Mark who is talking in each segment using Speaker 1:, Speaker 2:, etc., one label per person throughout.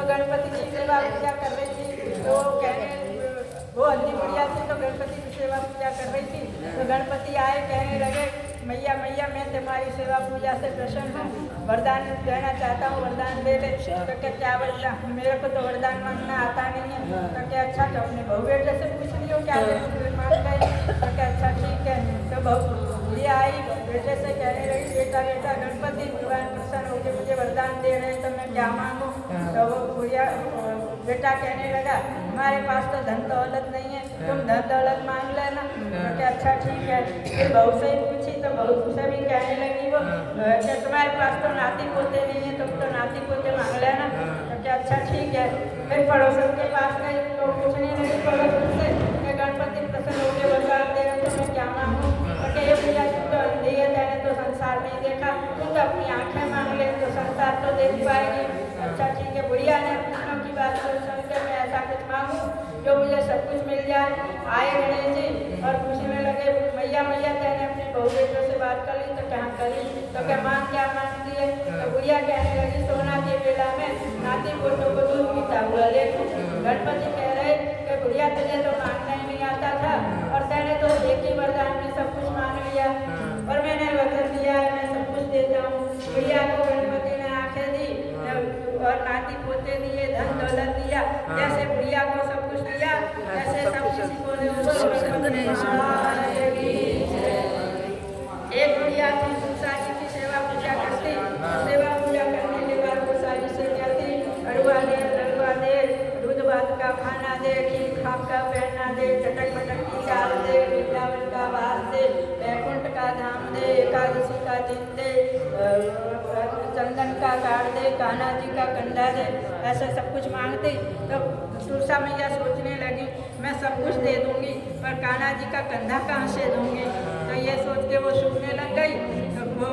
Speaker 1: तो गणपति की सेवा पूजा कर रही थी। तो वो अंधी बुढ़िया थी तो गणपति की सेवा पूजा कर रही थी। तो गणपति आए, कहने लगे मैया मैया मैं तुम्हारी सेवा पूजा से प्रसन्न हूँ, वरदान देना चाहता हूँ, वरदान दे दे। तो क्या वरदान, मेरे को तो वरदान मांगना आता नहीं है। तो क्या अच्छा, तो अपने बहू बेटे से पूछ लियो क्या मांग गए। तो क्या अच्छा ठीक है। तो बहू ये आई बेटे से कहने लगी बेटा बेटा गणपति भगवान प्रसन्न होकर मुझे वरदान दे रहे हैं तो मैं क्या मांगू। तो वो बुढ़िया बेटा कहने लगा हमारे पास तो धन दौलत नहीं है, तुम धन दौलत मांग लेना। तो क्या अच्छा ठीक है। फिर बहू से ही पूछी तो बहू से भी कहने लगी वो क्या तुम्हारे पास तो नाती पोते नहीं है, तुम तो नाती पोते मांग लेना। तो क्या अच्छा ठीक है। फिर पड़ोसन के पास गई तो पूछने लगी पड़ोसन से कि गणपति प्रसन्न होकर वरदान दे रहे तो मैं क्या मांगू। तो ये भैया तुम तो अंधी है, तेने तो संसार नहीं देखा, तुम तो अपनी आंखें मांग ले तो संसार तो देख पाएगी। अच्छा ठीक है। बुढ़िया ने पूछने की बात को सुनकर मैं ऐसा कुछ मांगू जो मुझे सब कुछ मिल जाए। आए गणेश जी और पूछने लगे मैया मैया तेने अपने बहू बेटों से बात कर ली। तो कहाँ करी। तो क्या मांग क्या मांगती है। तो बुढ़िया कहने लगी सोना के बेला में नाती पोतों को दूध पीता हुआ देखूं। गणपति कह रहे कि बुढ़िया तुझे तो मांगना ही नहीं आता था और तेने तो एक ही वरदान में सब कुछ मांग लिया, और मैंने वचन दिया है मैं सब कुछ देता हूँ। बुढ़िया को गणपति ने आंखें दी और नाती पोते दिए, धन दौलत दिया। जैसे बुढ़िया को सब कुछ दिया ऐसे सब किसी को एक बुढ़िया थी तुलसा जी की सेवा पूजा करती। सेवा पूजा करने के बाद तुलसा जी से कहती अड़ुआ दे लड़ुआ दे, दूध भात का खाना दे, खीर खाप का पहनना दे, चटक पटक की चाल दे, वृंदावन का वास दे, वैकुंठ का धाम दे, एकादशी का दिन दे, चंदन का काट दे, कान्हा जी का कंधा दे। ऐसे सब कुछ मांगती। तो तुलसा मैया सोचने लगी मैं सब कुछ दे दूंगी पर कान्हा जी का कंधा कहाँ से दूंगी। तो ये सोच के वो सूखने लग गई। तो वो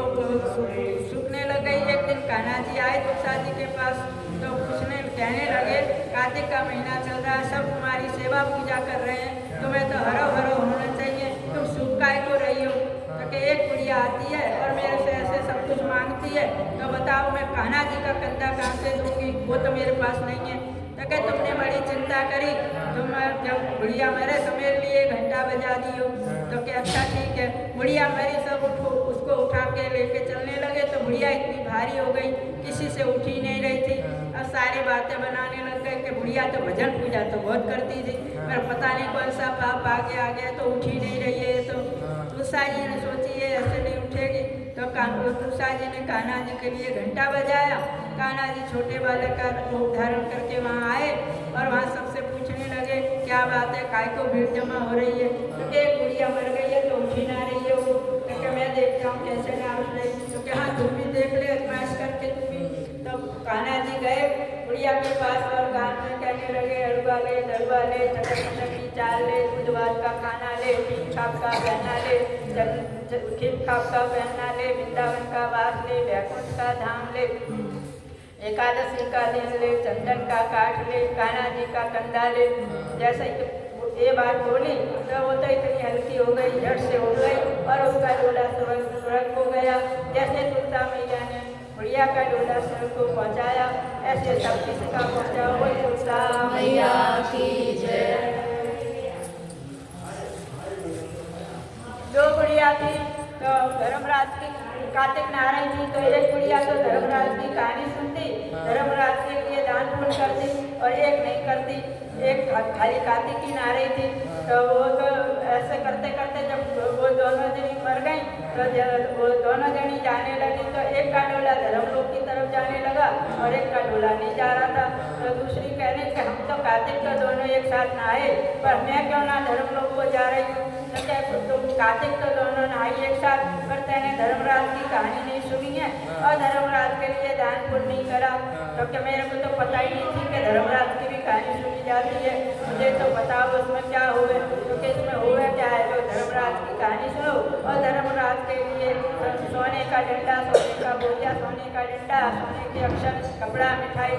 Speaker 1: सूखने लग गई। एक दिन कान्हा जी आए तुलसा जी के पास तो पूछने कहने लगे कार्तिक का महीना चल रहा है, सब तुम्हारी सेवा पूजा कर रहे हैं, तुम्हें तो हरो हरो होना चाहिए, तुम सूख काय को रही हो। तो कि एक बुढ़िया आती है और मेरे से ऐसे सब कुछ मांगती है तो बताओ मैं कान्हा जी का कंधा कहाँ से दूंगी, वो तो मेरे पास नहीं है। तो क्या तुमने बड़ी चिंता करी, तुम जब बुढ़िया मरे तो मेरे लिए घंटा बजा दियो। तो क्या अच्छा ठीक है। बुढ़िया मरी सब उसको उठा के लेके चलने लगे तो बुढ़िया इतनी भारी हो गई किसी से उठ ही नहीं रही थी। अब सारी बातें बनाने लग गए कि बुढ़िया तो भजन पूजा तो बहुत करती थी पर पता नहीं कौन सा पाप आगे आ गया तो उठ ही नहीं रही है। तो तुलसा जी ने सोची है ऐसे नहीं उठेगी। तो तुलसा जी ने कान्हा जी के लिए घंटा बजाया। कान्हा जी छोटे बालक का रूप धारण करके वहाँ आए और वहाँ सबसे पूछने लगे क्या बात है, काय को भीड़ जमा हो रही है। तो एक बुढ़िया मर गई है तो उठ ही ना रही है वो। तो मैं देखता हूँ कैसे ना उठ रही। तो क्या हाँ तुम भी देख ले अजमाइश करके तुम भी। तो कान्हा जी गए बुढ़िया के पास और गान में कहने लगे अड़ुआ ले दड़ुआ ले, चटक पटक की चाल ले, दूध भात का खाना ले, खीर खाप का पहना ले, खीर खाप का पहनना ले, वृंदावन का वास ले, वैकुंठ का धाम ले, एकादशी का दिन ले, चंदन का काट ले, कान्हा जी का कंधा ले। जैसे ये बात बोली तो वो तो इतनी हल्की हो गई, झट से हो गई और उसका डोला स्वर्ग हो गया। जैसे तुलसा मैया ने बुढ़िया का डोला स्वर्ग को पहुँचाया ऐसे सब किसका पहुँचा हो तुलसा मैया की जय। दो बुढ़िया थी तो धर्मराज की कार्तिक नारायण थी तो एक बुढ़िया तो धर्मराज की कहानी सुनती, धर्मराज के लिए दान पुण्य करती और एक नहीं करती। एक खाली कार्तिक की नारायण थी तो वो तो ऐसे करते करते जब वो दोनों जनी मर गई तो वो दोनों जनी जाने लगी तो एक का डोला धर्मलोक की तरफ जाने लगा और एक का डोला नहीं जा रहा था। तो दूसरी कहने कि हम तो कार्तिक तो दोनों एक साथ नहाए पर मैं क्यों ना धर्मलोक को जा रही हूँ। तो क्या तुम कार्तिक तो दोनों नहाई एक साथ पर तेने धर्मराज की कहानी नहीं सुनी है और धर्मराज के लिए दान पुण्य नहीं करा। तो क्या मेरे को तो पता ही नहीं थी कि धर्मराज की भी कहानी सुनी जाती है, मुझे तो बताओ उसमें क्या हुए। तो इसमें हुए क्या है, जो धर्मराज की कहानी सुनो और धर्मराज के लिए सोने का का डंडा, सोने का बोरिया, सोने का डंडा, सोने के अक्षर, कपड़ा, मिठाई,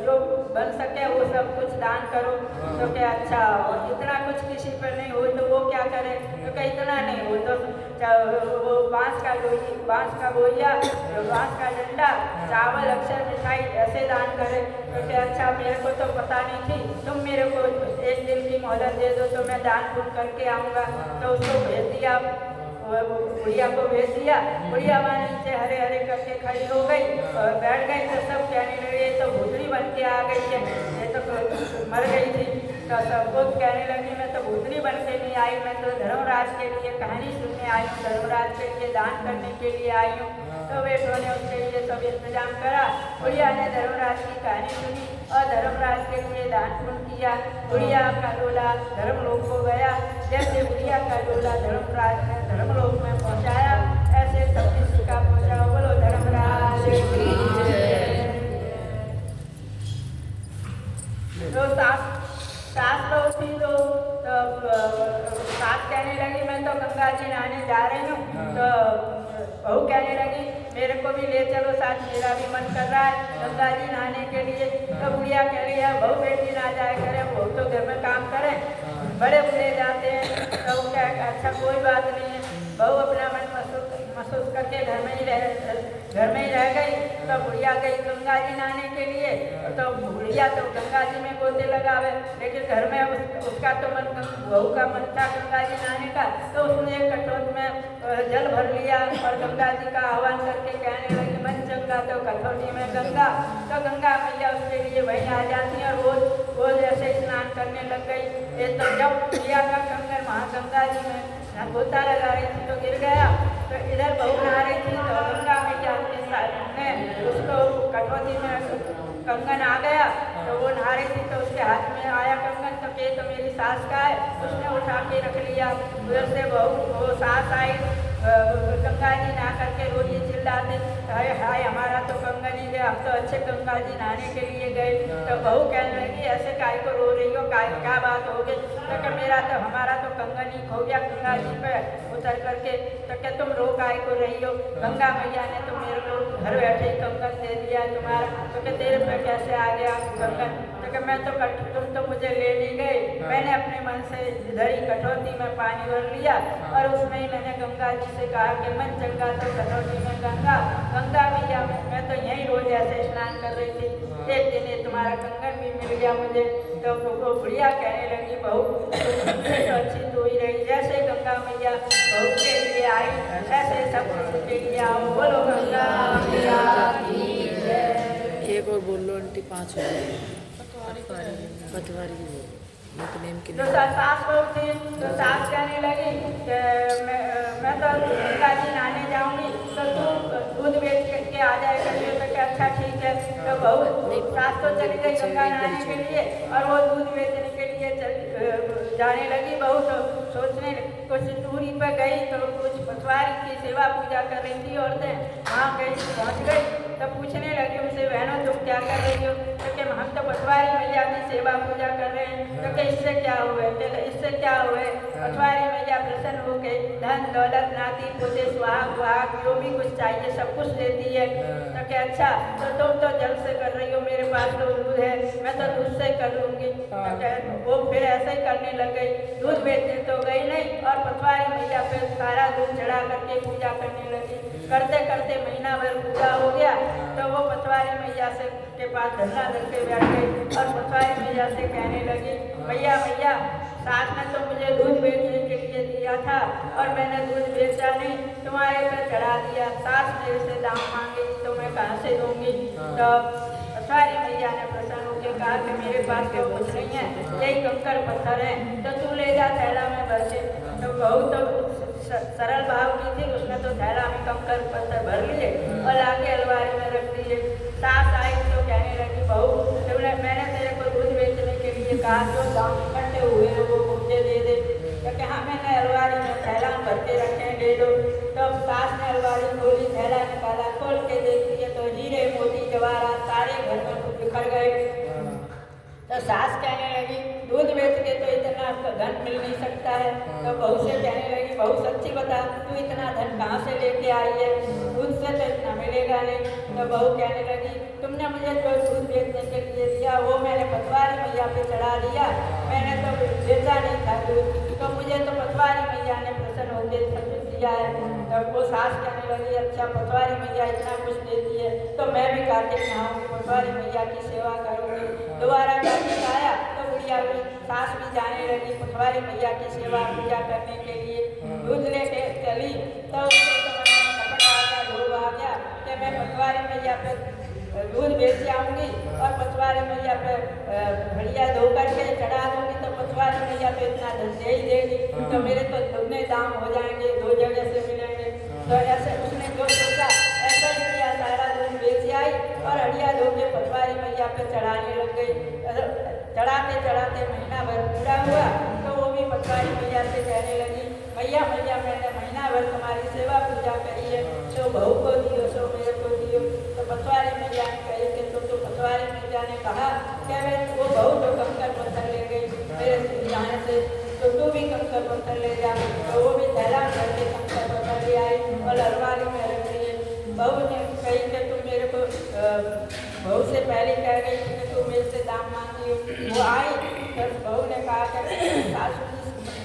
Speaker 1: जो बन सके वो सब कुछ दान करो। तो क्या अच्छा, और इतना कुछ किसी पर नहीं हो तो वो क्या करे? तो क्या इतना नहीं हो तो वो बांस का बोरिया, बांस का डंडा, चावल, अक्षर, मिठाई ऐसे दान करे। तो क्या अच्छा, मेरे को तो पता नहीं थी, तुम मेरे को एक दिन की मोहलत दे दो तो मैं दान पुण्य करके आऊँगा। तो उसको भेज दिया, बुढ़िया को भेज दिया। बुढ़िया वहाँ नीचे हरे हरे करके खड़ी हो गई और बैठ गई। तो सब कहने लगे ये तो भूतनी बन के आ गई है, ये तो मर गई थी। तो सब कुछ कहने लगी मैं तो भूतनी बन के नहीं आई, मैं तो धर्मराज के लिए कहानी सुनने आई हूँ, धर्मराज के लिए दान करने के लिए आई हूँ। तो बेटों ने उसके लिए सब इंतजाम करा। बुढ़िया ने धर्मराज की कहानी सुनी और धर्मराज के लिए दान पुण्य किया। बुढ़िया का डोला धर्मलोक को गया। जैसे बुढ़िया का डोला धर्मराज ने धर्मलोक में पहुँचाया, ऐसे सब किसी का पहुँचा। बोलो धर्मराज की जय। तो सास तो उठी तो सास कहने लगी मैं तो गंगा जी नहाने जा रही हूँ। तो बहू कहने लगी मेरे को भी ले चलो साथ, मेरा भी मन कर रहा है गंगा जी नहाने के लिए। तो बुढ़िया कह रही है बहू बेटी ना जाए करे, वो तो घर में काम करे, बड़े बुढ़े जाते हैं। तो वो क्या अच्छा कोई बात नहीं है। बहू अपना मन महसूस करके घर में ही रह गई। तो बुढ़िया गई गंगा जी नहाने के लिए। तो बुढ़िया तो गंगा जी में गोते लगावे, लेकिन घर में उसका तो मन, बहू का मन था गंगा जी नहाने का। तो उसने एक कटोत में जल भर लिया और गंगा जी का आह्वान करके कहने लगी मन चंगा तो कटोरी में गंगा। तो गंगा मैया उसके लिए वहीं आ जाती है और रोज ऐसे स्नान करने लग गई। ये तो जब प्रिया का कंगन वहाँ गंगा जी में गोता लगा रही थी तो गिर गया। तो इधर बहू नहा रही थी तो गंगा मैया ने उसको कटौती में कंगन आ गया। तो वो नहा रही थी तो उसके हाथ में आया कंगन। तो ये तो मेरी सास का है, उसने उठा के रख लिया। उधर से बहू वो सास आई गंगा जी नहा करके रोज ये चिल्लाते हाय हाय हमारा तो कंगन ही गया, अब तो अच्छे गंगा जी नहाने के लिए गए। तो बहू कहने लगी ऐसे काय को रो रही हो, क्या बात हो गई? तो मेरा तो हमारा तो कंगन ही खो गया गंगा जी पे उतर करके। तो क्या तुम रो काय को रही हो? गंगा मैया ने तो मेरे को घर बैठे ही कंगन दे दिया तुम्हारा। तो क्या तेरे पे कैसे आ गया कंगन? तो क्या मैं तो तुम तो मुझे ले नहीं गए, मैंने अपने मन से इधर ही कटौती में पानी भर लिया और उसमें ही मैंने गंगा जी से कहा कि मन चंगा तो कटौती में गंगा। गंगा मैया मैं तो यहीं रोज ऐसे स्नान कर रही थी, एक दिन ये तुम्हारा कंगन भी मिल गया मुझे। तो वो बुढ़िया कहने लगी बहू तुमसे तो अच्छी तो ही रही, जैसे गंगा मैया बहू के लिए आई ऐसे सब कुछ के लिए आओ। बोलो गंगा मैया की जय।
Speaker 2: एक और बोल लो आंटी, 5 हो गए। पटवारी की बोल नेम की।
Speaker 1: तो सास बहू थी तो सास कहने लगी मैं तो गंगा जी नहाने जाऊंगी तो तू दूध बेच के आ जाए करिए। तो क्या अच्छा ठीक है। तो बहू सास तो चली गई गंगा नहाने के लिए और वो दूध बेचने के लिए जाने लगी। बहू तो सोचने कुछ दूरी पर गई तो कुछ पटवारी की सेवा पूजा कर रही थी औरतें, वहाँ गई पहुँच गई। तो पूछने लगी उनसे बहनों तुम क्या कर रही हो? तो क्या हम तो पटवारी मैया की सेवा पूजा कर रहे हैं। तो क्या इससे क्या हुए? इससे क्या हुए? पटवारी मैया प्रसन्न हो गई, धन दौलत नाती पोते सुहाग वाग जो भी कुछ चाहिए सब कुछ देती है। तो क्या अच्छा तो तुम तो जल से कर रही हो, मेरे पास तो दूध है, मैं तो दूध से कर लूँगी। तो क्या वो फिर ऐसे ही करने लग गई, दूध बेचने तो गई नहीं और पटवारी मैया पे सारा दूध चढ़ा करके पूजा करने लगी। करते करते महीना भर पूजा हो गया। तो वो पटवारी मैया से के पास धरना करके बैठ गई और पटवारी मैया से कहने लगी मैया मैया सास ने तो मुझे दूध बेचने के लिए दिया था और मैंने दूध बेचा नहीं, तुम्हारे पे चढ़ा दिया। सास मेरे से दाम मांगे तो मैं कहाँ से दूंगी? तो पटवारी मैया ने प्रसन्न होकर कहा कि मेरे पास तो कुछ नहीं है, यही कंकड़ पत्थर है, तो तू ले जा थैला में भर के। तो बहू तो सरल भाव की थी, उसने तो थैला में कंकड़ पत्थर भर लिए और लाके अलमारी में रख दिए। सास आई तो कहने लगी बहू मैंने तेरे को दूध बेचने के लिए कहा जो दाम इकट्ठे हुए हैं वो मुझे दे दे। तो कहा मैंने अलमारी में थैला भर के रखे ले लो। तो सास ने अलमारी खोली, थैला निकाला, खोल के देख दिए तो हीरे मोती जवाहरात सारे घर में बिखर गए। तो तो सास कहने लगी दूध बेच के तो इतना धन मिल नहीं सकता है। तो बहू से कहने लगी बहू सच्ची बता तू इतना धन कहाँ से लेके आई है, दूध से तो इतना मिलेगा नहीं। तो बहू कहने लगी तुमने मुझे जो दूध बेचने के लिए दिया वो मैंने पटवारी मैया पे चढ़ा दिया, मैंने तो बेचा नहीं था दूध, तो मुझे तो पटवारी मैया ने प्रसन्न होकर सब कुछ दिया है। तब वो सास कहने लगी अच्छा पटवारी मैया इतना कुछ देती है तो मैं भी कार्तिक नहाऊंगी, पटवारी मैया की सेवा करूंगी। दोबारा कार्तिक आया तो बुढ़िया भी सास भी जाने लगी पटवारी मैया की सेवा पूजा करने के लिए। दूध लेके चली तो उसके मन में कपट आ गया, लोभ आ गया कि मैं पटवारी मैया पे दूध बेच आऊंगी और पटवारी मैया पे घड़िया धो करके चढ़ा दूंगी तो पटवारी मैया तो इतना धन दे ही देगी, तो मेरे तो दुगने दाम हो जाएंगे, दो जगह से मिलेंगे। तो ऐसे उसने जो सोचा ऐसा ही किया, सारा दूध बेच आई और हड़िया धो के पटवारी मैया पे चढ़ाने लग गई। चढ़ाते चढ़ाते महीना भर पूरा हुआ तो वो भी पटवारी मैया से कहने लगी मैया मैया मैंने महीना भर तुम्हारी सेवा पूजा करी है, सो बहू को दियो सो मेरे को दियो। तो पटवारी मैया ने कही कि तो पटवारी मैया ने कहा क्या मैं वो बहू तो कंकर पत्थर ले गई मेरे जाने से, तो तू भी कंकर पत्थर ले जा। तो वो भी थैला करके कंकर पत्थर ले आई और अलमारी में रख दिए। बहू ने कही कि तुम मेरे को बहू से पहले कह गई कि तू मेरे से दाम मांगी हो। वो आई तो बहू ने कहा कि सासू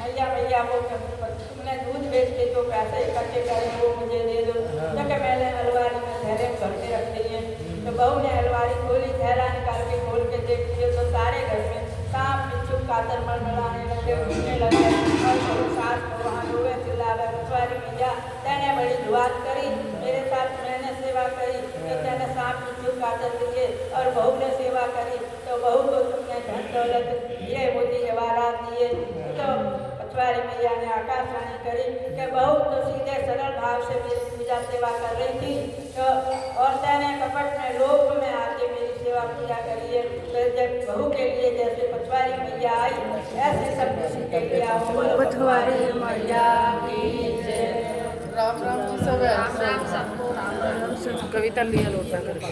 Speaker 1: मैया मैया वो तुमने दूध बेच के जो पैसे इकट्ठे करे वो मुझे दे दो, क्योंकि मैंने अलमारी में थैले भर के रख दिए। तो बहू ने अलमारी खोली, थैला निकाल के खोल के देख दिए तो सारे घर में सांप बिच्छू कातर मरमराने लगे, घूमने लगे और बहू सास को वहाँ रोए चिल्ला रहे पटवारी मैया तेने बड़ी दुआत करी, मेरे साथ मैंने सेवा करी तो तेने सांप बिच्छू कातर दिए और बहू ने सेवा करी तो बहू को तुमने धन दौलत हीरे मोती जवाहरात दिए। तो पटवारी मैया ने आकाशवाणी करी कि बहू तो सीधे सरल भाव से मेरी पूजा सेवा कर रही थी तो और तेने कपट में लोभ में आके मेरी सेवा पूजा करी है। तो जब बहू के लिए जैसे पटवारी मैया आई ऐसे सब किसी के लिए आओ पटवारी मैया की जय।
Speaker 3: राम राम जी सब है।
Speaker 2: कविता लिया लोटा करके